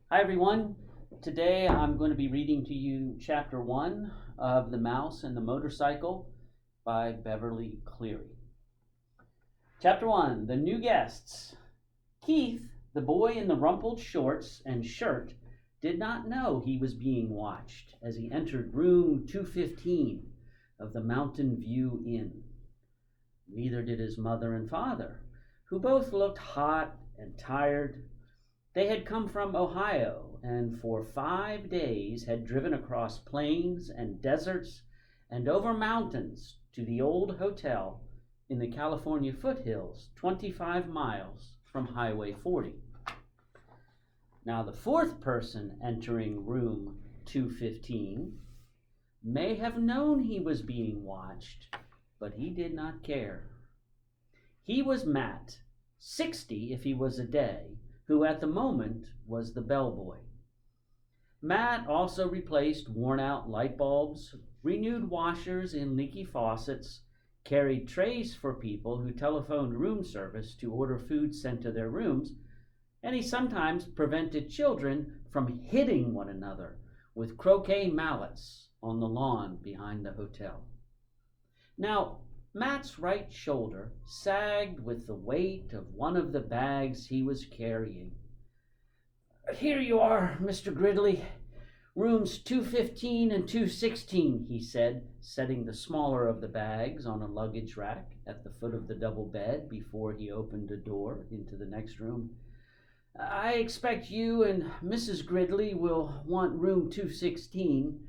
Hi everyone. Today I'm going to be reading to you chapter 1 of The Mouse and the Motorcycle by Beverly Cleary. Chapter 1, The New Guests. Keith, the boy in the rumpled shorts and shirt, did not know he was being watched as he entered room 215 of the Mountain View Inn. Neither did his mother and father, who both looked hot and tired. They had come from Ohio and for 5 days had driven across plains and deserts and over mountains to the old hotel in the California foothills, 25 miles from Highway 40. Now, the fourth person entering room 215 may have known he was being watched, but he did not care. He was Matt, 60 if he was a day, who at the moment was the bellboy. Matt also replaced worn-out light bulbs, renewed washers in leaky faucets, carried trays for people who telephoned room service to order food sent to their rooms, and he sometimes prevented children from hitting one another with croquet mallets on the lawn behind the hotel. Now, Matt's right shoulder sagged with the weight of one of the bags he was carrying. "Here you are, Mr. Gridley. Rooms 215 and 216, he said, setting the smaller of the bags on a luggage rack at the foot of the double bed before he opened a door into the next room. "I expect you and Mrs. Gridley will want room 216.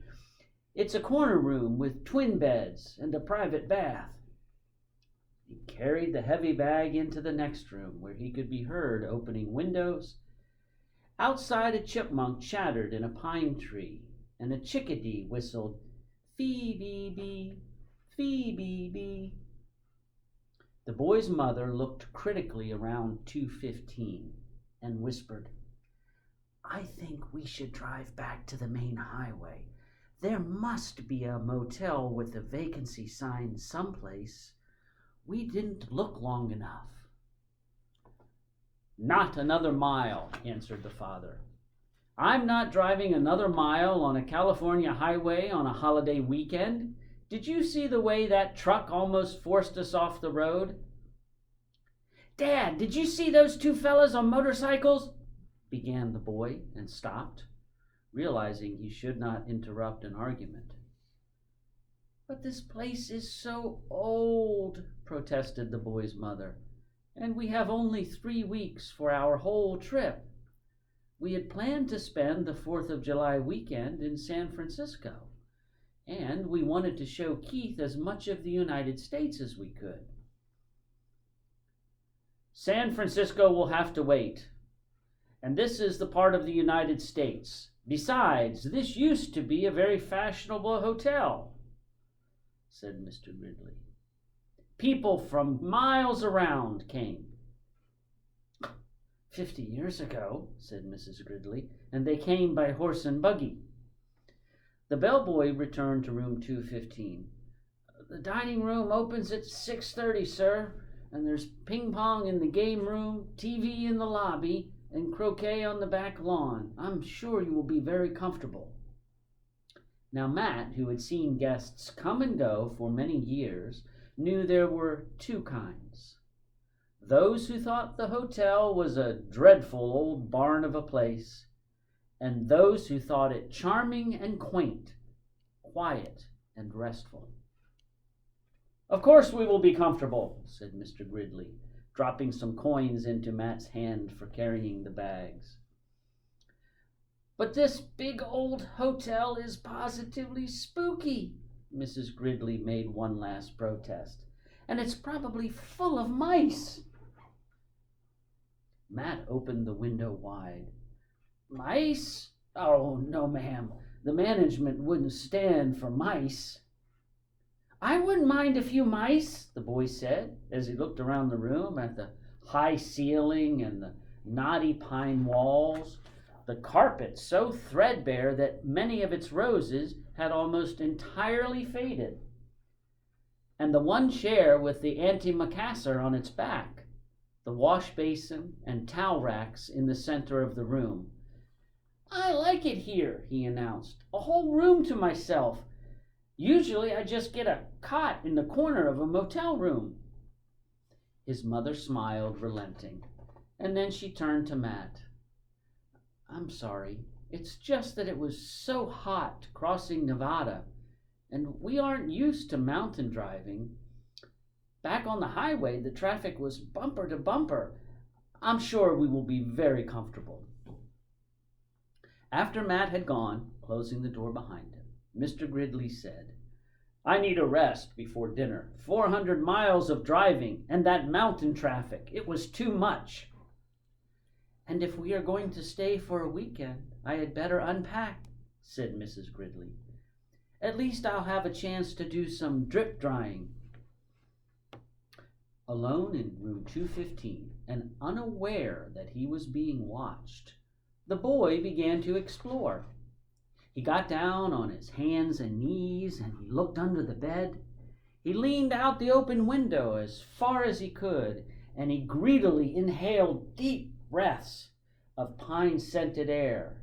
It's a corner room with twin beds and a private bath." He carried the heavy bag into the next room, where he could be heard opening windows. Outside, a chipmunk chattered in a pine tree, and a chickadee whistled, "Phoebe-bee, Phoebe-bee." The boy's mother looked critically around 215 and whispered, "I think we should drive back to the main highway. There must be a motel with a vacancy sign someplace. We didn't look long enough." "Not another mile," answered the father. "I'm not driving another mile on a California highway on a holiday weekend. Did you see the way that truck almost forced us off the road?" "Dad, did you see those two fellas on motorcycles?" began the boy, and stopped, realizing he should not interrupt an argument. "But this place is so old," protested the boy's mother, "and we have only 3 weeks for our whole trip. We had planned to spend the 4th of July weekend in San Francisco, and we wanted to show Keith as much of the United States as we could." "San Francisco will have to wait, and this is the part of the United States. Besides, this used to be a very fashionable hotel," said Mr. Gridley. "People from miles around came." 50 years ago," said Mrs. Gridley, "and they came by horse and buggy." The bellboy returned to room 215. "The dining room opens at 6:30, sir, and there's ping pong in the game room, TV in the lobby, and croquet on the back lawn. I'm sure you will be very comfortable." Now, Matt, who had seen guests come and go for many years, knew there were 2 kinds. Those who thought the hotel was a dreadful old barn of a place, and those who thought it charming and quaint, quiet and restful. "Of course we will be comfortable," said Mr. Gridley, dropping some coins into Matt's hand for carrying the bags. "But this big old hotel is positively spooky," Mrs. Gridley made one last protest, "and it's probably full of mice." Matt opened the window wide. "Mice? Oh, no, ma'am. The management wouldn't stand for mice." "I wouldn't mind a few mice," the boy said, as he looked around the room at the high ceiling and the knotty pine walls, the carpet so threadbare that many of its roses had almost entirely faded, and the one chair with the antimacassar on its back, the wash basin and towel racks in the center of the room. "I like it here," he announced. "A whole room to myself. Usually I just get a cot in the corner of a motel room." His mother smiled, relenting, and then she turned to Matt. "I'm sorry. It's just that it was so hot crossing Nevada, and we aren't used to mountain driving. Back on the highway, the traffic was bumper to bumper. I'm sure we will be very comfortable." After Matt had gone, closing the door behind him, Mr. Gridley said, "I need a rest before dinner. 400 miles of driving and that mountain traffic. It was too much." "And if we are going to stay for a weekend, I had better unpack," said Mrs. Gridley. "At least I'll have a chance to do some drip drying." Alone in room 215 and unaware that he was being watched, the boy began to explore. He got down on his hands and knees and he looked under the bed. He leaned out the open window as far as he could and he greedily inhaled deep breaths of pine-scented air.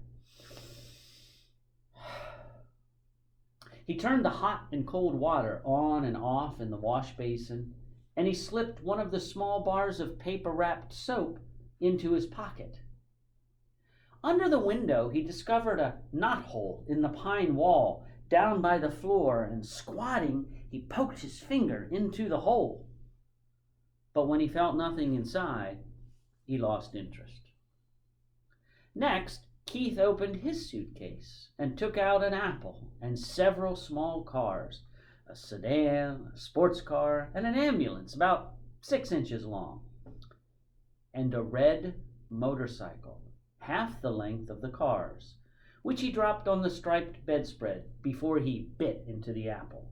He turned the hot and cold water on and off in the wash basin, and he slipped one of the small bars of paper-wrapped soap into his pocket. Under the window, he discovered a knothole in the pine wall down by the floor, and squatting, he poked his finger into the hole. But when he felt nothing inside, he lost interest. Next, Keith opened his suitcase and took out an apple and several small cars, a sedan, a sports car, and an ambulance about 6 inches long, and a red motorcycle, half the length of the cars, which he dropped on the striped bedspread before he bit into the apple.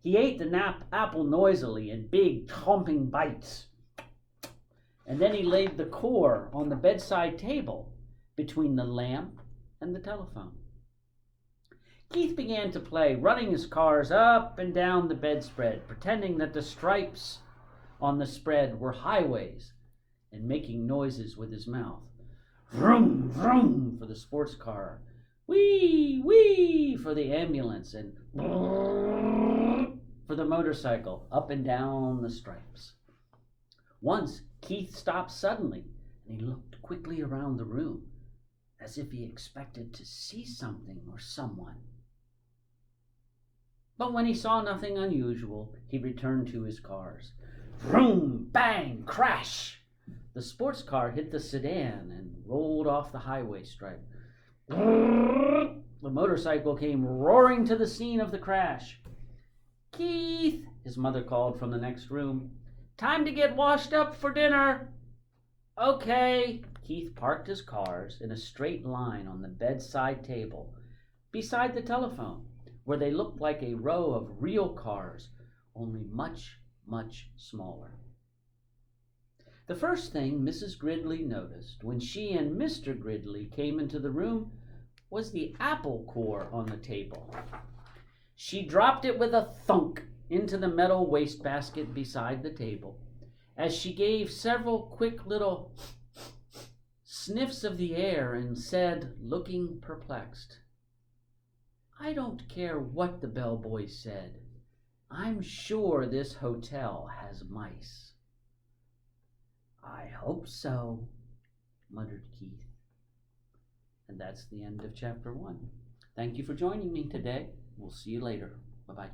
He ate the apple noisily in big, chomping bites, and then he laid the core on the bedside table between the lamp and the telephone. Keith began to play, running his cars up and down the bedspread, pretending that the stripes on the spread were highways and making noises with his mouth. Vroom, vroom for the sports car, wee, wee for the ambulance, and for the motorcycle up and down the stripes. Once Keith stopped suddenly and he looked quickly around the room as if he expected to see something or someone. But when he saw nothing unusual, he returned to his cars. Vroom, bang, crash! The sports car hit the sedan and rolled off the highway stripe. The motorcycle came roaring to the scene of the crash. "Keith," his mother called from the next room, "time to get washed up for dinner." "Okay." Keith parked his cars in a straight line on the bedside table beside the telephone, where they looked like a row of real cars, only much, much smaller. The first thing Mrs. Gridley noticed when she and Mr. Gridley came into the room was the apple core on the table. She dropped it with a thunk into the metal wastebasket beside the table as she gave several quick little sniffs of the air and said, looking perplexed, "I don't care what the bellboy said. I'm sure this hotel has mice." "I hope so," muttered Keith. And that's the end of chapter 1. Thank you for joining me today. We'll see you later. Bye-bye.